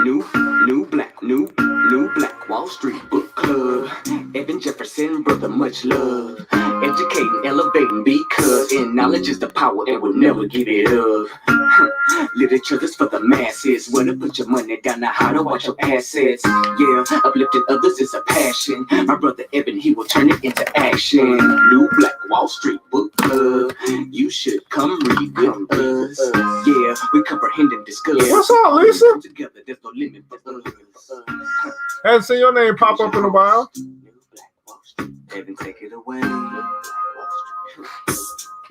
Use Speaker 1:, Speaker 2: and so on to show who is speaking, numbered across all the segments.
Speaker 1: New Black Wall Street Book Club. Evan Jefferson, brother, much love. Educating, elevating, because in knowledge is the power and we'll never give it up. Literature that's for the masses. Where to put your money down, now how to watch your assets. Yeah, uplifting others is a passion. My brother Evan, he will turn it into action. New Black Wall Street Book Club. You should come read with us. Yeah, we comprehend and discuss.
Speaker 2: What's up, Lisa?
Speaker 1: Together, there's no limit for us.
Speaker 2: Haven't seen your name pop up in a while.
Speaker 1: Evan, take it away.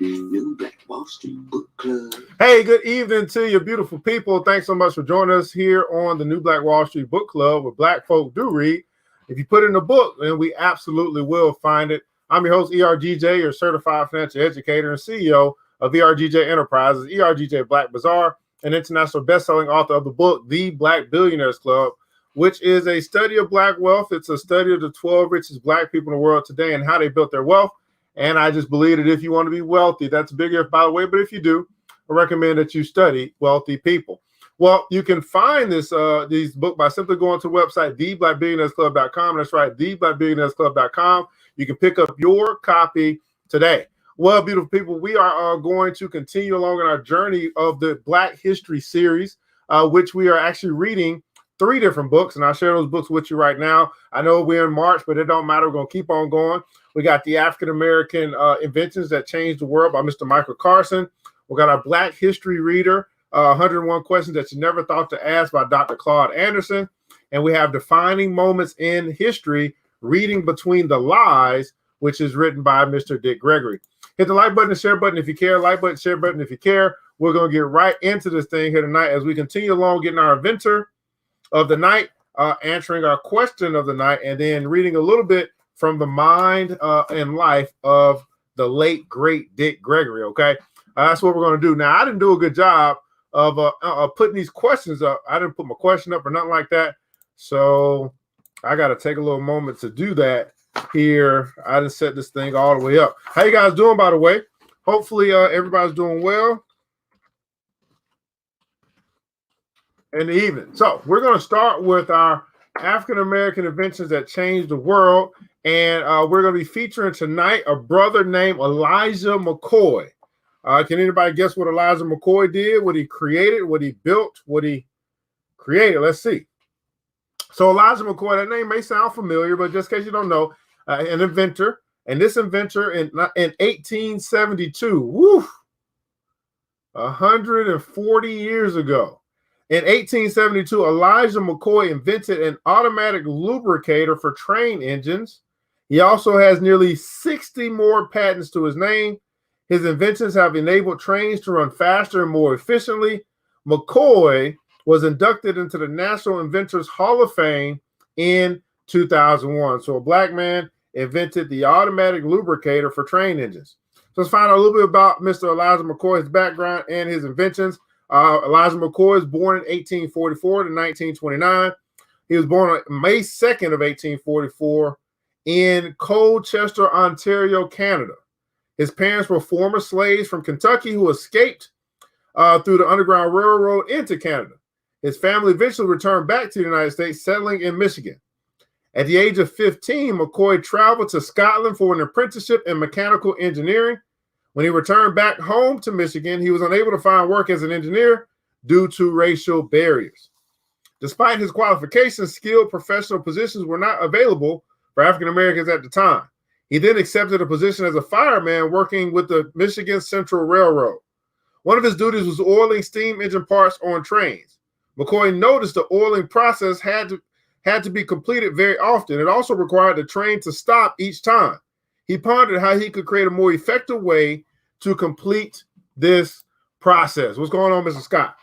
Speaker 1: New Black Wall Street Book Club.
Speaker 2: Hey, good evening to you, beautiful people. Thanks so much for joining us here on the New Black Wall Street Book Club, where Black folk do read. If you put in a book, then we absolutely will find it. I'm your host, ERGJ, your certified financial educator and CEO of ERGJ Enterprises, ERGJ Black Bazaar, an international best-selling author of the book, The Black Billionaires Club, which is a study of Black wealth. It's a study of the 12 richest Black people in the world today and how they built their wealth. And I just believe that if you want to be wealthy, that's big if, by the way, but if you do, I recommend that you study wealthy people. Well, you can find these book by simply going to the website, theblackbillionairesclub.com. That's right, theblackbillionairesclub.com. You can pick up your copy today. Well, beautiful people, we are going to continue along in our journey of the Black History series, which we are actually reading 3 different books, and I'll share those books with you right now. I know we're in March, but it don't matter. We're going to keep on going. We got the African American Inventions That Changed the World by Mr. Michael Carson. We got our Black History Reader, 101 Questions That You Never Thought to Ask by Dr. Claud Anderson. And we have Defining Moments in History, Reading Between the Lies, which is written by Mr. Dick Gregory. Hit the like button and share button if you care. Like button, share button if you care. We're going to get right into this thing here tonight as we continue along getting our Inventor of the night, answering our question of the night, and then reading a little bit from the mind and life of the late, great Dick Gregory, okay? That's what we're going to do. Now, I didn't do a good job of putting these questions up. I didn't put my question up or nothing like that, so I got to take a little moment to do that here. I didn't set this thing all the way up. How you guys doing, by the way? Hopefully, everybody's doing well in the evening. So we're going to start with our African American Inventions That Changed the World. And we're going to be featuring tonight a brother named Elijah McCoy. Can anybody guess what Elijah McCoy did? What he created, what he built, what he created? Let's see. So Elijah McCoy, that name may sound familiar, but just in case you don't know, an inventor. And this inventor in 1872, 140 years ago. In 1872, Elijah McCoy invented an automatic lubricator for train engines. He also has nearly 60 more patents to his name. His inventions have enabled trains to run faster and more efficiently. McCoy was inducted into the National Inventors Hall of Fame in 2001. So a Black man invented the automatic lubricator for train engines. So let's find out a little bit about Mr. Elijah McCoy's background and his inventions. Elijah McCoy was born in 1844 to 1929. He was born on May 2nd of 1844 in Colchester, Ontario, Canada. His parents were former slaves from Kentucky who escaped through the Underground Railroad into Canada. His family eventually returned back to the United States, settling in Michigan. At the age of 15, McCoy traveled to Scotland for an apprenticeship in mechanical engineering. When he returned back home to Michigan, he was unable to find work as an engineer due to racial barriers. Despite his qualifications, skilled professional positions were not available for African Americans at the time. He then accepted a position as a fireman working with the Michigan Central Railroad. One of his duties was oiling steam engine parts on trains. McCoy noticed the oiling process had to be completed very often. It also required the train to stop each time. He pondered how he could create a more effective way to complete this process. What's going on, Mr. Scott?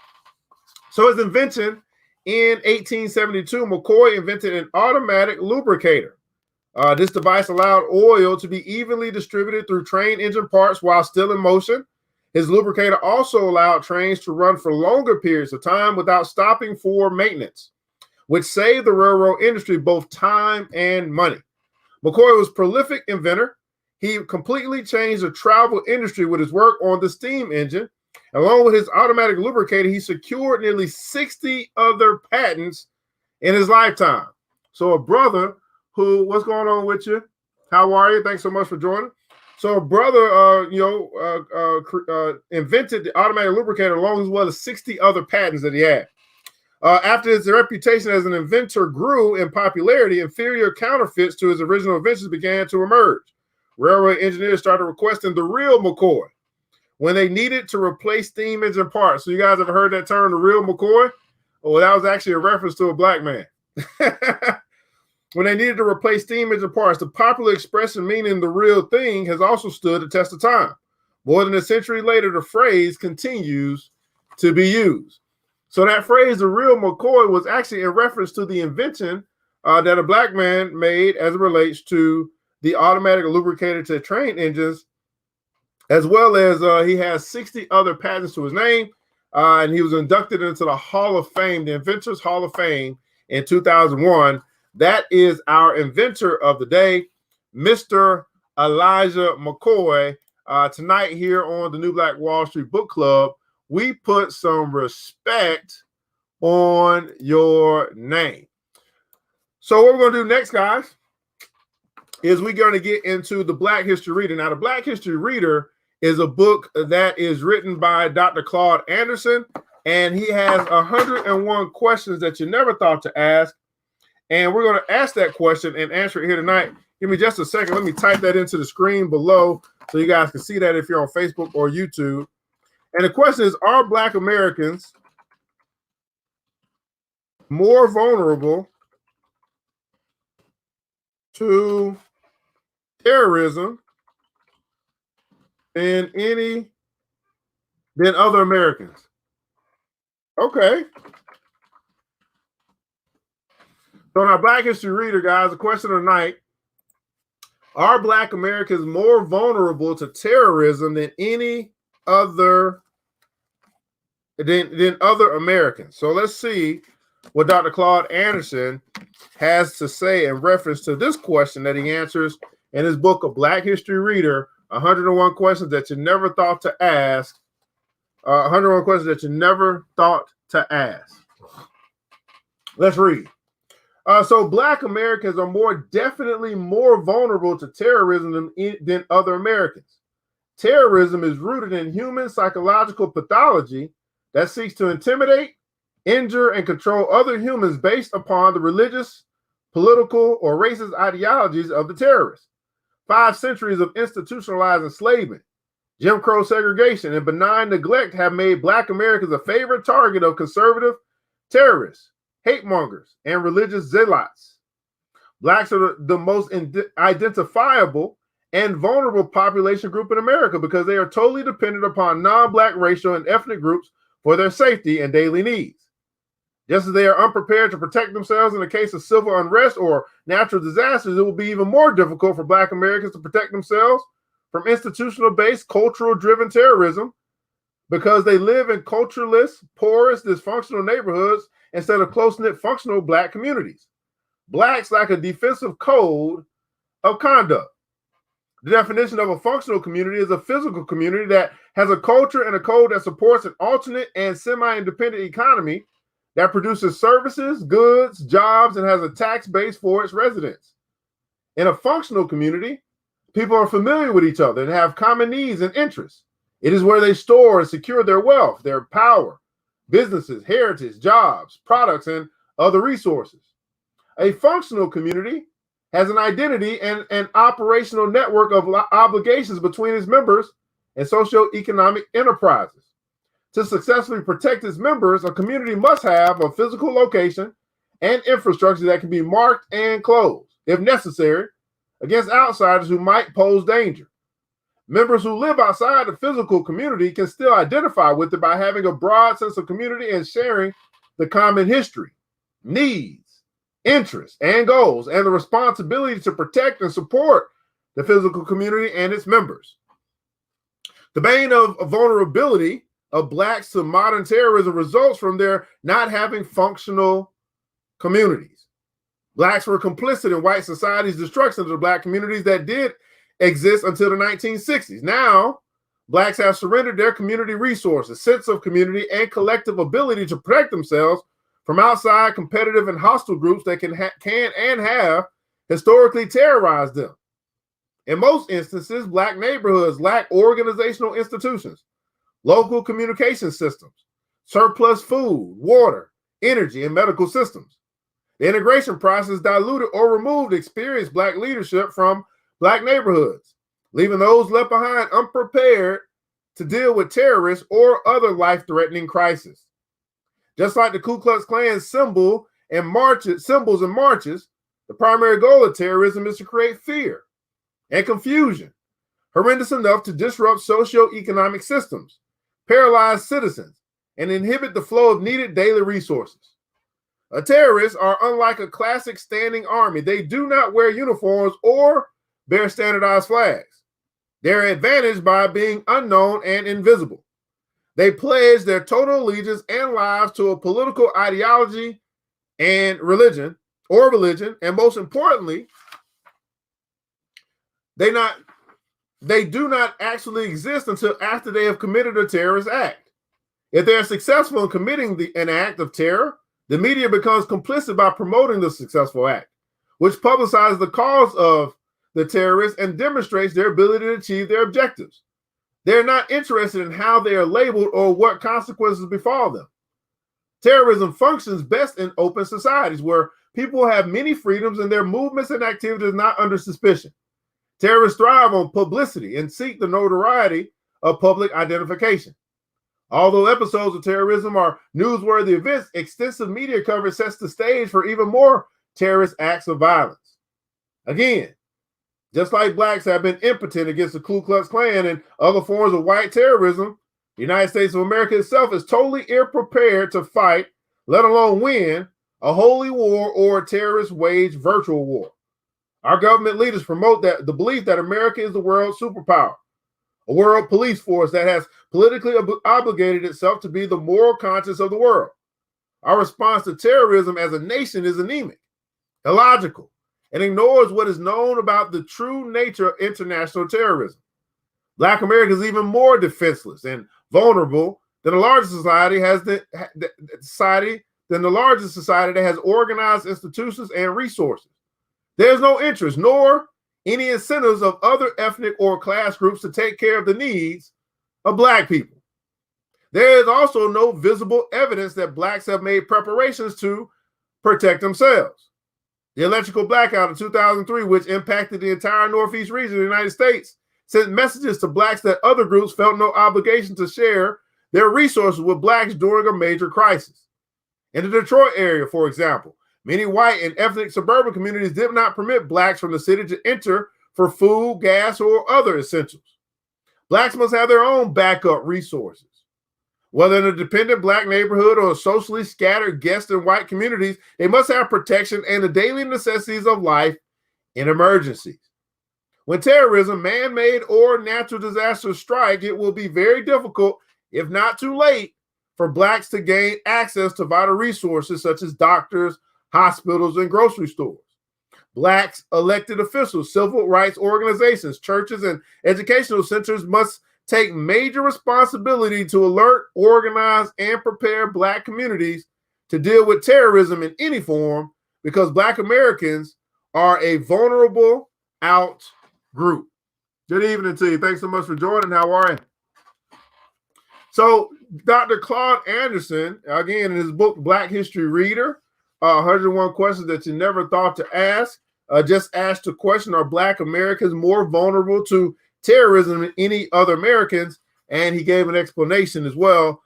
Speaker 2: So his invention in 1872, McCoy invented an automatic lubricator. This device allowed oil to be evenly distributed through train engine parts while still in motion. His lubricator also allowed trains to run for longer periods of time without stopping for maintenance, which saved the railroad industry both time and money. McCoy was a prolific inventor. He completely changed the travel industry with his work on the steam engine. Along with his automatic lubricator, he secured nearly 60 other patents in his lifetime. So a brother who, what's going on with you? How are you? Thanks so much for joining. So a brother, invented the automatic lubricator along as well as 60 other patents that he had. After his reputation as an inventor grew in popularity, inferior counterfeits to his original inventions began to emerge. Railroad engineers started requesting the real McCoy when they needed to replace steam engine parts. So you guys have heard that term, the real McCoy? Well, that was actually a reference to a black man. When they needed to replace steam engine parts, the popular expression meaning the real thing has also stood the test of time. More than a century later, the phrase continues to be used. So that phrase, the real McCoy, was actually in reference to the invention that a black man made as it relates to the automatic lubricator to train engines, as well as he has 60 other patents to his name, and he was inducted into the Hall of Fame, the Inventors Hall of Fame, in 2001. That is our inventor of the day, Mr. Elijah McCoy. Tonight here on the New Black Wall Street Book Club, we put some respect on your name. So what we're going to do next, guys, is we're going to get into the Black History Reader. Now, the Black History Reader is a book that is written by Dr. Claud Anderson, and he has 101 questions that you never thought to ask. And we're going to ask that question and answer it here tonight. Give me just a second. Let me type that into the screen below so you guys can see that if you're on Facebook or YouTube. And the question is, are Black Americans more vulnerable to terrorism than other Americans? Okay. So in our Black History Reader, guys, the question of the night, are Black Americans more vulnerable to terrorism than other Americans? So let's see what Dr. Claud Anderson has to say in reference to this question that he answers in his book, A Black History Reader, 101 questions that you never thought to ask. 101 questions that you never thought to ask. Let's read. So Black Americans are definitely more vulnerable to terrorism than other Americans. Terrorism is rooted in human psychological pathology that seeks to intimidate, injure, and control other humans based upon the religious, political, or racist ideologies of the terrorists. 5 centuries of institutionalized enslavement, Jim Crow segregation, and benign neglect have made Black Americans a favorite target of conservative terrorists, hate mongers, and religious zealots. Blacks are the most identifiable and vulnerable population group in America because they are totally dependent upon non-Black racial and ethnic groups for their safety and daily needs. Just as they are unprepared to protect themselves in the case of civil unrest or natural disasters, it will be even more difficult for Black Americans to protect themselves from institutional-based, cultural-driven terrorism because they live in cultureless, porous, dysfunctional neighborhoods instead of close-knit, functional Black communities. Blacks lack a defensive code of conduct. The definition of a functional community is a physical community that has a culture and a code that supports an alternate and semi-independent economy that produces services, goods, jobs, and has a tax base for its residents. In a functional community, people are familiar with each other and have common needs and interests. It is where they store and secure their wealth, their power, businesses, heritage, jobs, products, and other resources. A functional community has an identity and an operational network of obligations between its members and socioeconomic enterprises. To successfully protect its members, a community must have a physical location and infrastructure that can be marked and closed, if necessary, against outsiders who might pose danger. Members who live outside the physical community can still identify with it by having a broad sense of community and sharing the common history, needs, interests, and goals, and the responsibility to protect and support the physical community and its members. The bane of vulnerability of Blacks to modern terrorism results from their not having functional communities. Blacks were complicit in white society's destruction of the Black communities that did exist until the 1960s. Now, Blacks have surrendered their community resources, sense of community, and collective ability to protect themselves from outside competitive and hostile groups that can and have historically terrorized them. In most instances, Black neighborhoods lack organizational institutions, local communication systems, surplus food, water, energy, and medical systems. The integration process diluted or removed experienced Black leadership from Black neighborhoods, leaving those left behind unprepared to deal with terrorists or other life-threatening crises. Just like the Ku Klux Klan symbols and marches, the primary goal of terrorism is to create fear and confusion, horrendous enough to disrupt socio-economic systems, paralyze citizens, and inhibit the flow of needed daily resources. Terrorists are unlike a classic standing army. They do not wear uniforms or bear standardized flags. They're advantaged by being unknown and invisible. They pledge their total allegiance and lives to a political ideology and religion, and most importantly, they do not actually exist until after they have committed a terrorist act. If they are successful in committing an act of terror, the media becomes complicit by promoting the successful act, which publicizes the cause of the terrorists and demonstrates their ability to achieve their objectives. They're not interested in how they are labeled or what consequences befall them. Terrorism functions best in open societies where people have many freedoms and their movements and activities are not under suspicion. Terrorists thrive on publicity and seek the notoriety of public identification. Although episodes of terrorism are newsworthy events, extensive media coverage sets the stage for even more terrorist acts of violence. Again, just like Blacks have been impotent against the Ku Klux Klan and other forms of white terrorism, the United States of America itself is totally ill-prepared to fight, let alone win, a holy war or a terrorist waged virtual war. Our government leaders promote the belief that America is the world's superpower, a world police force that has politically obligated itself to be the moral conscience of the world. Our response to terrorism as a nation is anemic, illogical, and ignores what is known about the true nature of international terrorism. Black America is even more defenseless and vulnerable than the largest society that has organized institutions and resources. There's no interest nor any incentives of other ethnic or class groups to take care of the needs of Black people. There is also no visible evidence that Blacks have made preparations to protect themselves. The electrical blackout of 2003, which impacted the entire Northeast region of the United States, sent messages to Blacks that other groups felt no obligation to share their resources with Blacks during a major crisis. In the Detroit area, for example, many white and ethnic suburban communities did not permit Blacks from the city to enter for food, gas, or other essentials. Blacks must have their own backup resources. Whether in a dependent Black neighborhood or socially scattered guest and white communities, they must have protection and the daily necessities of life in emergencies. When terrorism, man-made or natural disasters strike, it will be very difficult, if not too late, for Blacks to gain access to vital resources such as doctors, hospitals, and grocery stores. Blacks, elected officials, civil rights organizations, churches, and educational centers must take major responsibility to alert, organize, and prepare Black communities to deal with terrorism in any form because Black Americans are a vulnerable out group. Good evening to you. Thanks so much for joining. How are you? So Dr. Claud Anderson, again, in his book, Black History Reader, 101 Questions That You Never Thought to Ask, just asked the question, are Black Americans more vulnerable to terrorism than any other Americans? And he gave an explanation as well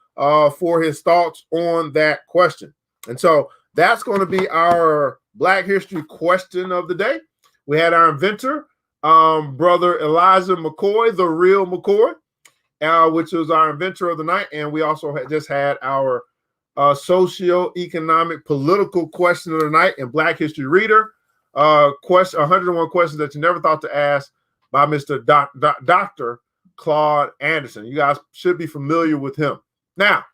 Speaker 2: for his thoughts on that question. And so that's going to be our Black History question of the day. We had our inventor, Brother Elijah McCoy, the real McCoy, which was our inventor of the night. And we also just had our socio-economic political question of the night in Black History Reader, 101 Questions That You Never Thought to Ask by Mr. Dr. Claud Anderson. You guys should be familiar with him. Now,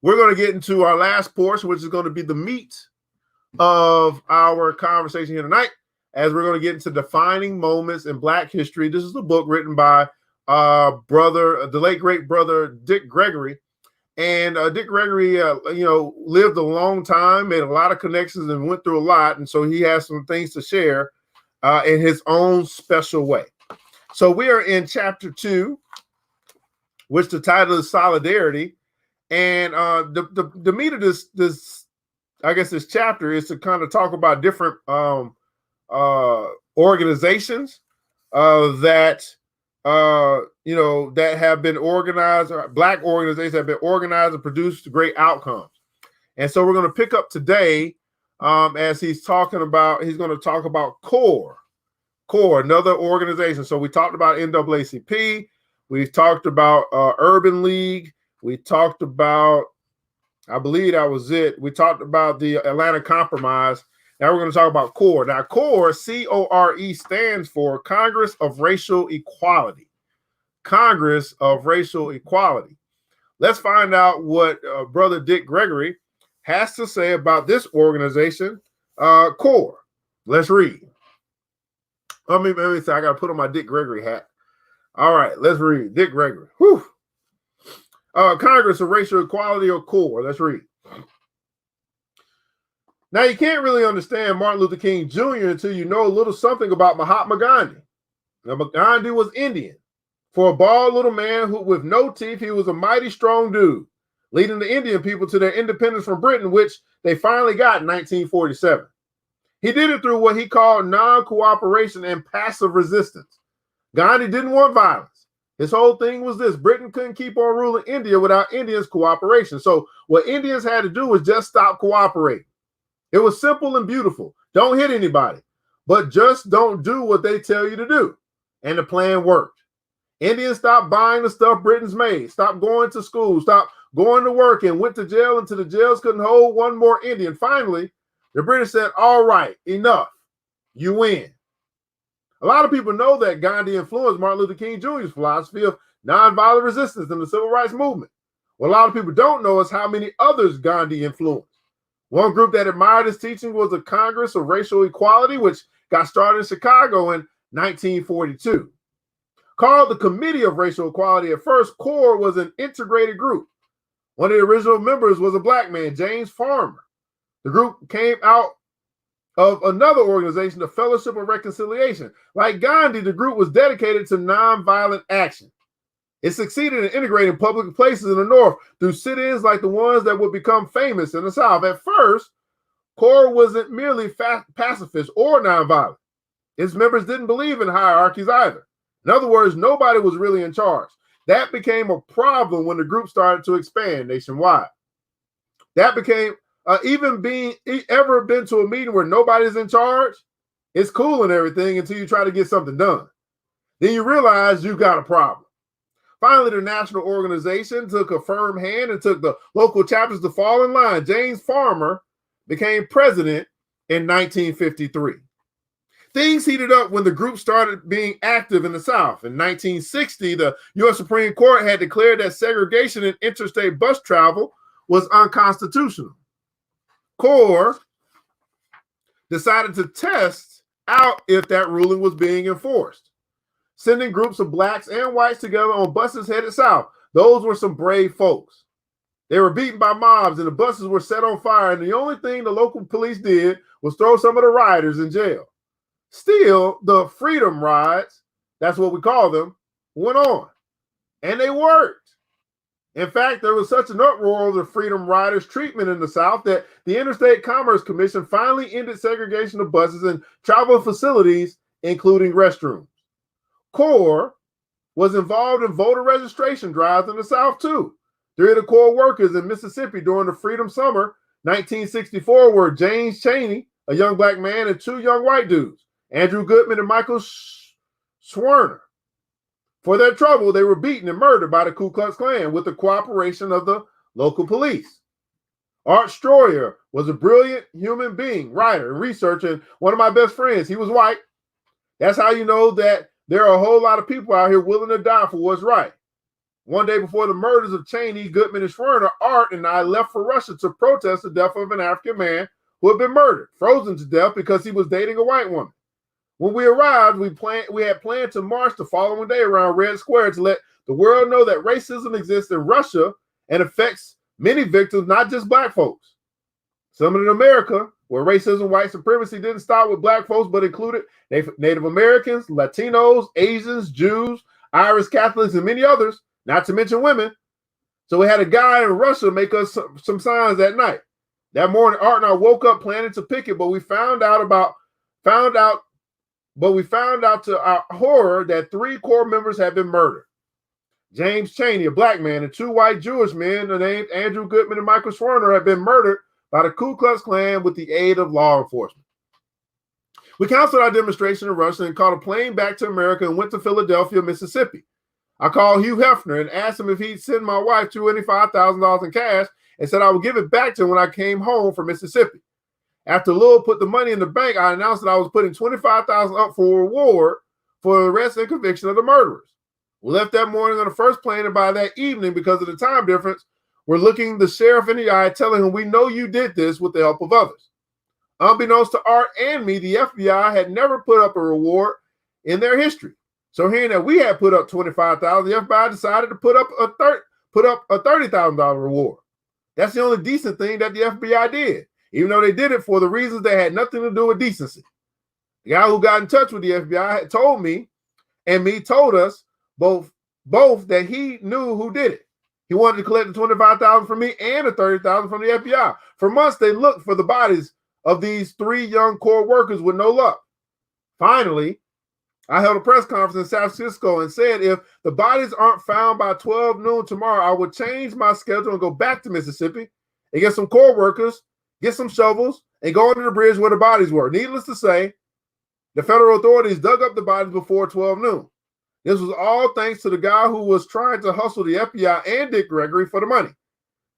Speaker 2: we're going to get into our last portion, which is going to be the meat of our conversation here tonight, as we're going to get into defining moments in Black history. This is a book written by brother, the late great brother Dick Gregory. And Dick Gregory, lived a long time, made a lot of connections, and went through a lot. And so he has some things to share in his own special way. So we are in chapter 2, which the title is Solidarity. And the meat of this I guess this chapter is to kind of talk about different organizations that that have been organized, or Black organizations have been organized and produced great outcomes. And so we're going to pick up today as he's going to talk about CORE, another organization. So we talked about NAACP, we talked about Urban League, we talked about, I believe that was it. We talked about the Atlanta Compromise. Now we're going to talk about CORE. Now, CORE, C-O-R-E, stands for Congress of Racial Equality. Congress of Racial Equality. Let's find out what Brother Dick Gregory has to say about this organization, CORE. Let's read. Let me say, I got to put on my Dick Gregory hat. All right, let's read. Dick Gregory. Whew. Congress of Racial Equality, or CORE. Let's read. Now, you can't really understand Martin Luther King Jr. until you know a little something about Mahatma Gandhi. Now, Gandhi was Indian. For a bald little man with no teeth, he was a mighty strong dude, leading the Indian people to their independence from Britain, which they finally got in 1947. He did it through what he called non-cooperation and passive resistance. Gandhi didn't want violence. His whole thing was this: Britain couldn't keep on ruling India without Indians' cooperation. So what Indians had to do was just stop cooperating. It was simple and beautiful. Don't hit anybody, but just don't do what they tell you to do. And the plan worked. Indians stopped buying the stuff Britain's made, stopped going to school, stopped going to work, and went to jail until the jails couldn't hold one more Indian. Finally, the British said, all right, enough. You win. A lot of people know that Gandhi influenced Martin Luther King Jr.'s philosophy of nonviolent resistance in the civil rights movement. What a lot of people don't know is how many others Gandhi influenced. One group that admired his teaching was the Congress of Racial Equality, which got started in Chicago in 1942. Called the Committee of Racial Equality at first, CORE was an integrated group. One of the original members was a Black man, James Farmer. The group came out of another organization, the Fellowship of Reconciliation. Like Gandhi, the group was dedicated to nonviolent action. It succeeded in integrating public places in the North through sit-ins like the ones that would become famous in the South. At first, CORE wasn't merely pacifist or nonviolent. Its members didn't believe in hierarchies either. In other words, nobody was really in charge. That became a problem when the group started to expand nationwide. That became, ever been to a meeting where nobody's in charge? It's cool and everything until you try to get something done. Then you realize you got a problem. Finally, the national organization took a firm hand and took the local chapters to fall in line. James Farmer became president in 1953. Things heated up when the group started being active in the South. In 1960, the U.S. Supreme Court had declared that segregation in interstate bus travel was unconstitutional. CORE decided to test out if that ruling was being enforced, sending groups of Blacks and whites together on buses headed south. Those were some brave folks. They were beaten by mobs and the buses were set on fire, and the only thing the local police did was throw some of the rioters in jail. Still, the freedom rides, that's what we call them, went on, and they worked. In fact, there was such an uproar over the freedom riders' treatment in the South that the Interstate Commerce Commission finally ended segregation of buses and travel facilities, including restrooms. CORE was involved in voter registration drives in the South, too. 3 of the CORE workers in Mississippi during the Freedom Summer 1964 were James Chaney, a young Black man, and 2 young white dudes, Andrew Goodman and Michael Schwerner. For their trouble, they were beaten and murdered by the Ku Klux Klan with the cooperation of the local police. Art Stroyer was a brilliant human being, writer, and researcher, and one of my best friends. He was white. That's how you know that there are a whole lot of people out here willing to die for what's right. One day before the murders of Chaney, Goodman, and Schwerner, Art and I left for Russia to protest the death of an African man who had been murdered, frozen to death because he was dating a white woman. When we arrived, we had planned to march the following day around Red Square to let the world know that racism exists in Russia and affects many victims, not just black folks. Some in America, where racism, white supremacy didn't stop with black folks, but included Native Americans, Latinos, Asians, Jews, Irish Catholics, and many others, not to mention women. So we had a guy in Russia make us some signs that night. That morning, Art and I woke up planning to picket, but we found out to our horror that 3 core members had been murdered. James Chaney, a black man, and 2 white Jewish men named Andrew Goodman and Michael Schwerner had been murdered by the Ku Klux Klan with the aid of law enforcement. We canceled our demonstration in Russia and caught a plane back to America and went to Philadelphia, Mississippi. I called Hugh Hefner and asked him if he'd send my wife $25,000 in cash and said I would give it back to him when I came home from Mississippi. After Lowell put the money in the bank, I announced that I was putting $25,000 up for a reward for the arrest and conviction of the murderers. We left that morning on the first plane, and by that evening, because of the time difference, we're looking the sheriff in the eye, telling him we know you did this with the help of others. Unbeknownst to Art and me, the FBI had never put up a reward in their history. So hearing that we had put up $25,000, the FBI decided to put up a $30,000 reward. That's the only decent thing that the FBI did, even though they did it for the reasons that had nothing to do with decency. The guy who got in touch with the FBI had told me, and me told us both that he knew who did it. He wanted to collect the $25,000 from me and the $30,000 from the FBI. For months, they looked for the bodies of these 3 young core workers with no luck. Finally, I held a press conference in San Francisco and said if the bodies aren't found by 12 noon tomorrow, I would change my schedule and go back to Mississippi and get some core workers, get some shovels, and go under the bridge where the bodies were. Needless to say, the federal authorities dug up the bodies before 12 noon. This was all thanks to the guy who was trying to hustle the FBI and Dick Gregory for the money.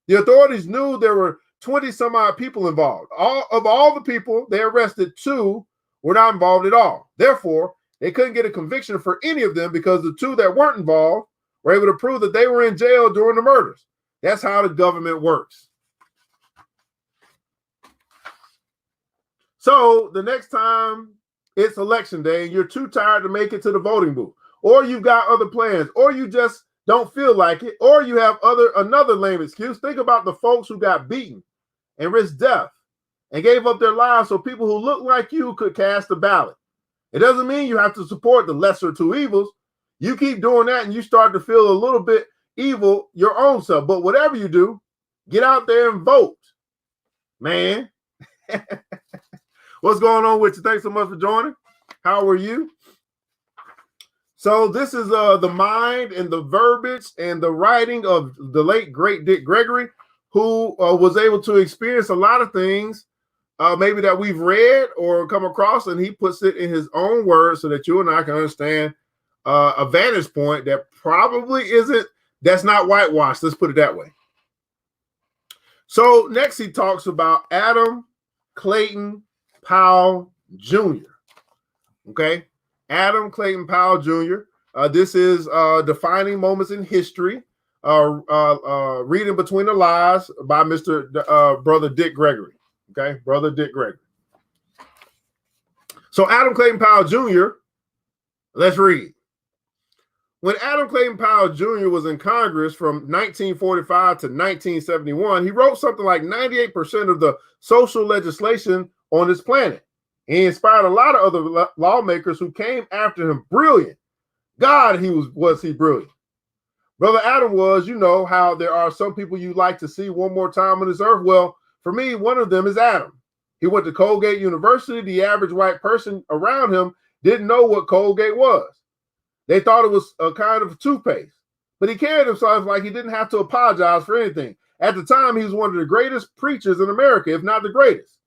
Speaker 2: The authorities knew there were 20 some odd people involved. Of all the people they arrested, 2 were not involved at all. Therefore, they couldn't get a conviction for any of them because the 2 that weren't involved were able to prove that they were in jail during the murders. That's how the government works. So the next time it's election day and you're too tired to make it to the voting booth, or you've got other plans, or you just don't feel like it, or you have another lame excuse, think about the folks who got beaten and risked death and gave up their lives so people who look like you could cast a ballot. It doesn't mean you have to support the lesser 2 evils. You keep doing that and you start to feel a little bit evil your own self. But whatever you do, get out there and vote, man. What's going on with you? Thanks so much for joining. How are you? So this is the mind and the verbiage and the writing of the late, great Dick Gregory, who was able to experience a lot of things maybe that we've read or come across, and he puts it in his own words so that you and I can understand a vantage point that probably that's not whitewashed. Let's put it that way. So next he talks about Adam Clayton Powell Jr. Okay. Adam Clayton Powell Jr. This is Defining Moments in History, Reading Between the Lies by Brother Dick Gregory. Okay, Brother Dick Gregory. So Adam Clayton Powell Jr., let's read. When Adam Clayton Powell Jr. was in Congress from 1945 to 1971, he wrote something like 98% of the social legislation on this planet. He inspired a lot of other lawmakers who came after him. Brilliant. God, was he brilliant. Brother Adam was, you know, how there are some people you like to see one more time on this earth. Well, for me, one of them is Adam. He went to Colgate University. The average white person around him didn't know what Colgate was. They thought it was a kind of toothpaste. But he carried himself like he didn't have to apologize for anything. At the time, he was one of the greatest preachers in America, if not the greatest.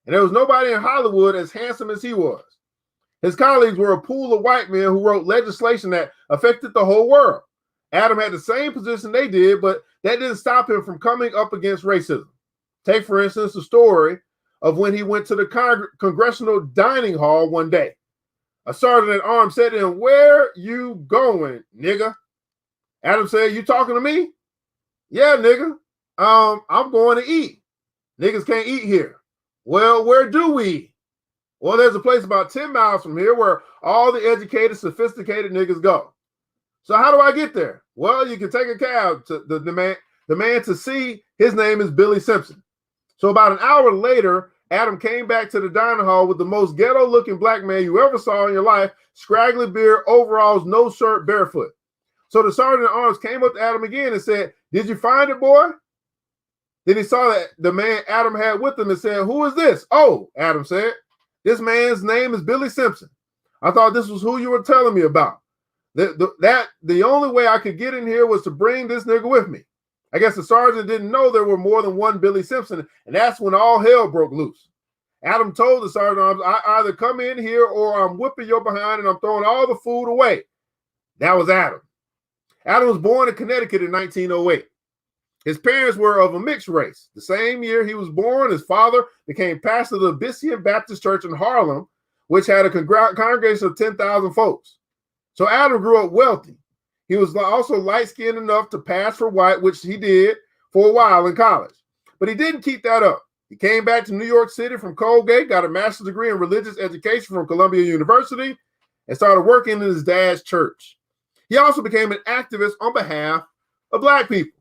Speaker 2: And there was nobody in Hollywood as handsome as he was. His colleagues were a pool of white men who wrote legislation that affected the whole world. Adam had the same position they did, but that didn't stop him from coming up against racism. Take, for instance, the story of when he went to the congressional dining hall one day. A sergeant at arms said to him, "Where you going, nigga?" Adam said, "You talking to me?" "Yeah, nigga. I'm going to eat. Niggas can't eat here." "Well, where do we eat?" Well, there's a place about 10 miles from here where all the educated, sophisticated niggas go. So how do I get there? Well, you can take a cab to the man to see. His name is Billy Simpson. So about an hour later, Adam came back to the dining hall with the most ghetto-looking black man you ever saw in your life, scraggly beard, overalls, no shirt, barefoot. So the sergeant at arms came up to Adam again and said, "Did you find it, boy?" Then he saw that the man Adam had with him and said, "Who is this?" "Oh," Adam said, "this man's name is Billy Simpson. I thought this was who you were telling me about. The only way I could get in here was to bring this nigga with me." I guess the sergeant didn't know there were more than one Billy Simpson, and that's when all hell broke loose. Adam told the sergeant, "I either come in here or I'm whipping your behind and I'm throwing all the food away." That was Adam. Adam was born in Connecticut in 1908. His parents were of a mixed race. The same year he was born, his father became pastor of the Abyssinian Baptist Church in Harlem, which had a congregation of 10,000 folks. So Adam grew up wealthy. He was also light-skinned enough to pass for white, which he did for a while in college. But he didn't keep that up. He came back to New York City from Colgate, got a master's degree in religious education from Columbia University, and started working in his dad's church. He also became an activist on behalf of black people.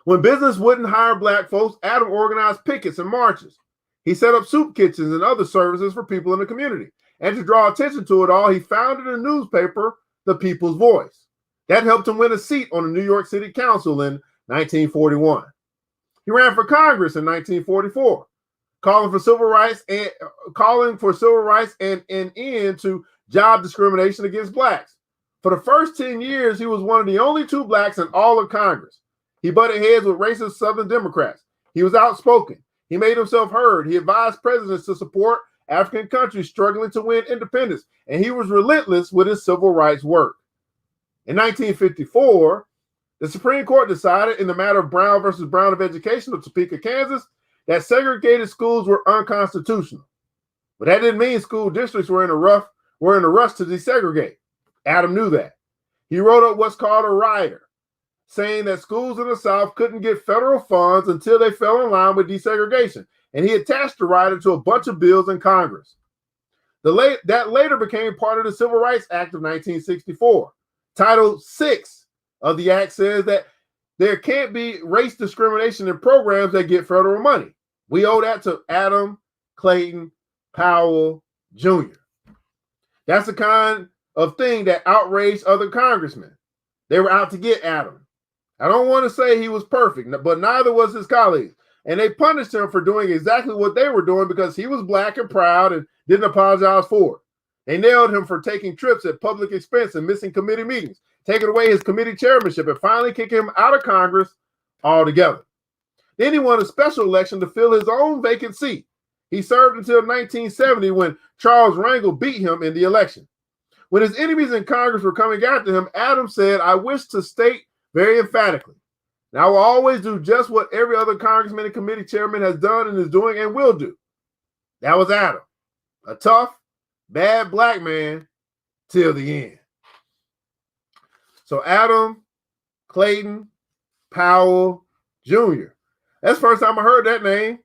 Speaker 2: When business wouldn't hire black folks, Adam organized pickets and marches. He set up soup kitchens and other services for people in the community. And to draw attention to it all, he founded a newspaper, The People's Voice. That helped him win a seat on the New York City Council in 1941. He ran for Congress in 1944, calling for civil rights and an end to job discrimination against blacks. For the first 10 years, he was one of the only two blacks in all of Congress. He butted heads with racist Southern Democrats. He was outspoken. He made himself heard. He advised presidents to support African countries struggling to win independence, and he was relentless with his civil rights work. In 1954, the Supreme Court decided in the matter of Brown versus Brown of Education of Topeka, Kansas, that segregated schools were unconstitutional. But that didn't mean school districts were in a rush to desegregate. Adam knew that. He wrote up what's called a rider, saying that schools in the South couldn't get federal funds until they fell in line with desegregation. And he attached the rider to a bunch of bills in Congress. That later became part of the Civil Rights Act of 1964. Title VI of the act says that there can't be race discrimination in programs that get federal money. We owe that to Adam Clayton Powell Jr. That's the kind of thing that outraged other congressmen. They were out to get Adam. I don't want to say he was perfect, but neither was his colleagues. And they punished him for doing exactly what they were doing because he was black and proud and didn't apologize for it. They nailed him for taking trips at public expense and missing committee meetings, taking away his committee chairmanship, and finally kicking him out of Congress altogether. Then he won a special election to fill his own vacant seat. He served until 1970 when Charles Rangel beat him in the election. When his enemies in Congress were coming after him, Adam said, "I wish to state very emphatically, and I will always do just what every other congressman and committee chairman has done and is doing and will do." That was Adam, a tough, bad black man till the end. So Adam Clayton Powell Jr. That's the first time I heard that name.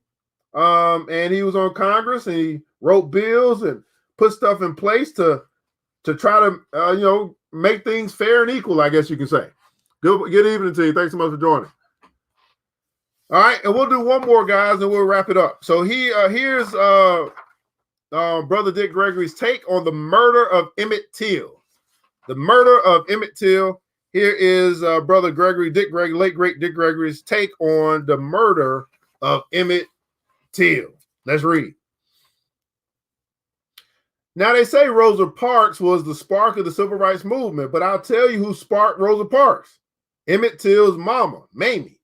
Speaker 2: And he was on Congress and he wrote bills and put stuff in place to try to make things fair and equal, I guess you can say. Good evening to you. Thanks so much for joining. All right, and we'll do one more, guys, and we'll wrap it up. So here's Brother Dick Gregory's take on the murder of Emmett Till. The murder of Emmett Till. Here is Brother Gregory, Dick Gregory, late great Dick Gregory's take on the murder of Emmett Till. Let's read. Now, they say Rosa Parks was the spark of the civil rights movement, but I'll tell you who sparked Rosa Parks. Emmett Till's mama, Mamie.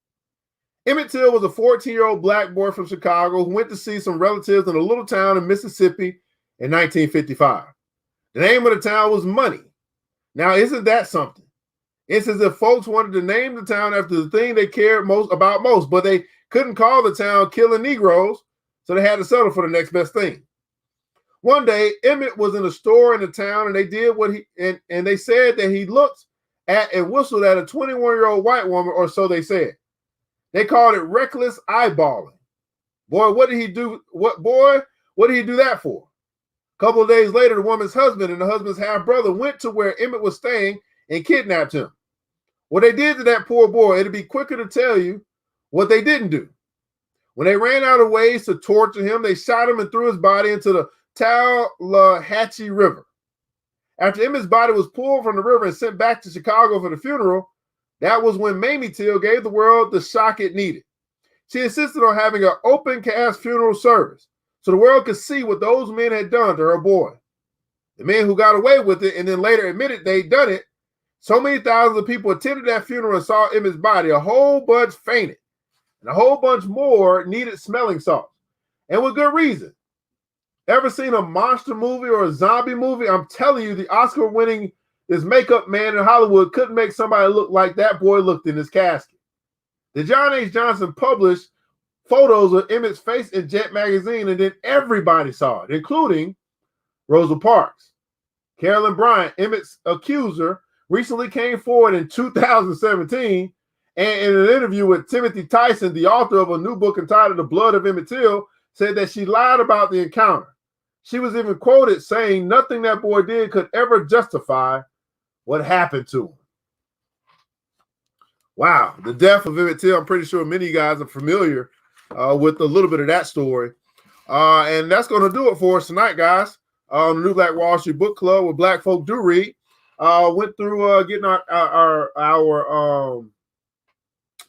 Speaker 2: Emmett Till was a 14-year-old black boy from Chicago who went to see some relatives in a little town in Mississippi in 1955. The name of the town was Money. Now, isn't that something? It's as if folks wanted to name the town after the thing they cared most about, but they couldn't call the town Killing Negroes, so they had to settle for the next best thing. One day, Emmett was in a store in the town, and they did what and they said that he looked at and whistled at a 21-year-old white woman, or so they said. They called it reckless eyeballing. Boy, what did he do? What What did he do that for? A couple of days later, the woman's husband and the husband's half-brother went to where Emmett was staying and kidnapped him. What they did to that poor boy, it'd be quicker to tell you what they didn't do. When they ran out of ways to torture him, they shot him and threw his body into the Tallahatchie River. After Emmett's body was pulled from the river and sent back to Chicago for the funeral, that was when Mamie Till gave the world the shock it needed. She insisted on having an open cast funeral service so the world could see what those men had done to her boy. The men who got away with it and then later admitted they'd done it, so many thousands of people attended that funeral and saw Emmett's body. A whole bunch fainted, and a whole bunch more needed smelling salts, and with good reason. Ever seen a monster movie or a zombie movie? I'm telling you, the Oscar-winning this makeup man in Hollywood couldn't make somebody look like that boy looked in his casket. The John H. Johnson published photos of Emmett's face in Jet magazine, and then everybody saw it, including Rosa Parks. Carolyn Bryant, Emmett's accuser, recently came forward in 2017, and in an interview with Timothy Tyson, the author of a new book entitled The Blood of Emmett Till, said that she lied about the encounter. She was even quoted saying nothing that boy did could ever justify what happened to him. Wow, the death of Emmett Till, I'm pretty sure many of you guys are familiar with a little bit of that story. And that's going to do it for us tonight, guys. On the New Black Wall Street Book Club, where Black folk do read. Went through getting our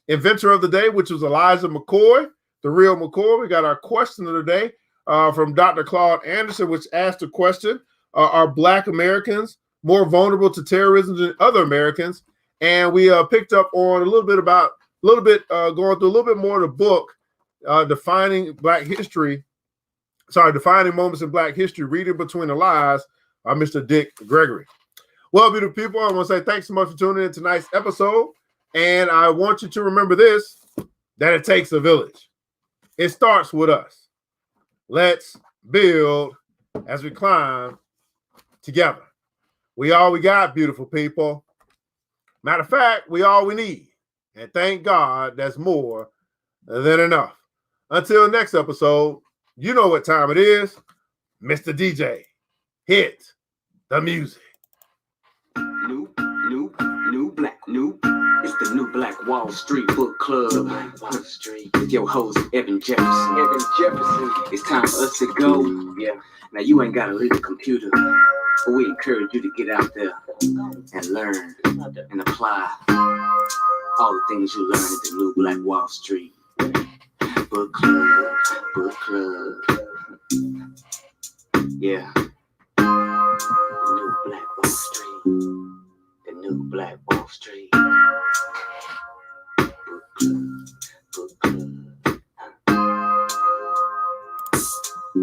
Speaker 2: inventor of the day, which was Elijah McCoy, the real McCoy. We got our question of the day from Dr. Claud Anderson, which asked the question, are Black Americans more vulnerable to terrorism than other Americans? And we picked up on going through a little bit more of the book, defining moments in Black history, reading between the lies by Mr. Dick Gregory. Well, beautiful people, I want to say thanks so much for tuning in to tonight's episode. And I want you to remember this, that it takes a village. It starts with us. Let's build as we climb together. We all we got, beautiful people. Matter of fact, we all we need. And thank God that's more than enough. Until next episode, you know what time it is. Mr. DJ, hit the music.
Speaker 1: It's the New Black Wall Street Book Club. Wall Street. With your host, Evan Jefferson. It's time for us to go. Yeah. Now, you ain't got to leave the computer. But we encourage you to get out there and learn and apply all the things you learn at the New Black Wall Street Book Club. Yeah. The New Black Wall Street. The New Black Wall Street.